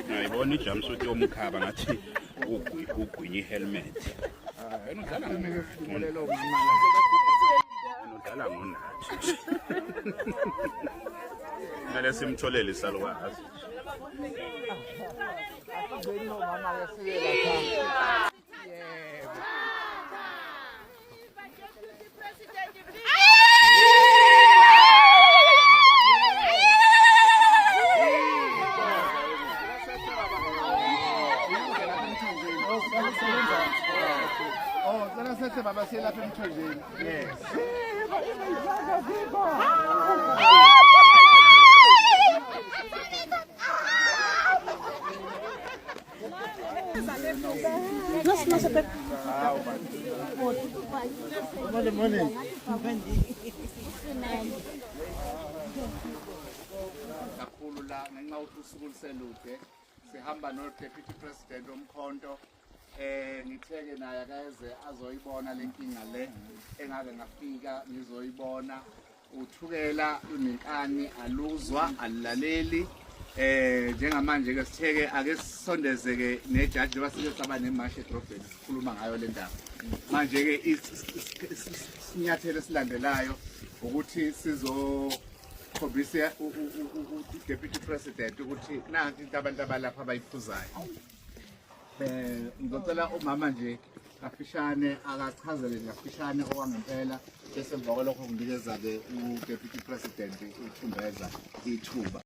Ngiyibona ijumpsuit yomkhaba ngathi ugwinye ihelmet. Unodlala ngonathi. Ngale simtholele isalukazi. Oh, sana sasa baba sila lapha emthonjeni. Yes. Morning. Kakhulu la ngenxa ukuthi usuku liselude sihamba no Deputy President omkhonto ngitheke naye akeze azoyibona lenkinga le engake ngafika ngizoyibona uthukela unenkani aluzwa alilaleli njengamanje ke sitheke ake sisondezeke nejaji basike saba nemarch edrobheni sikhuluma ngayo le ndaba manje ke sinyathelo silandelayo ukuthi sizokhombisa uDeputy President ukuthi nansi into abantu abalapha abayiphuzayo. Ngicela umama nje kafishane akachazele ngafishane okwangempela bese emva kwalokho nginikeza ke uDeputy President uThumbeza ithuba.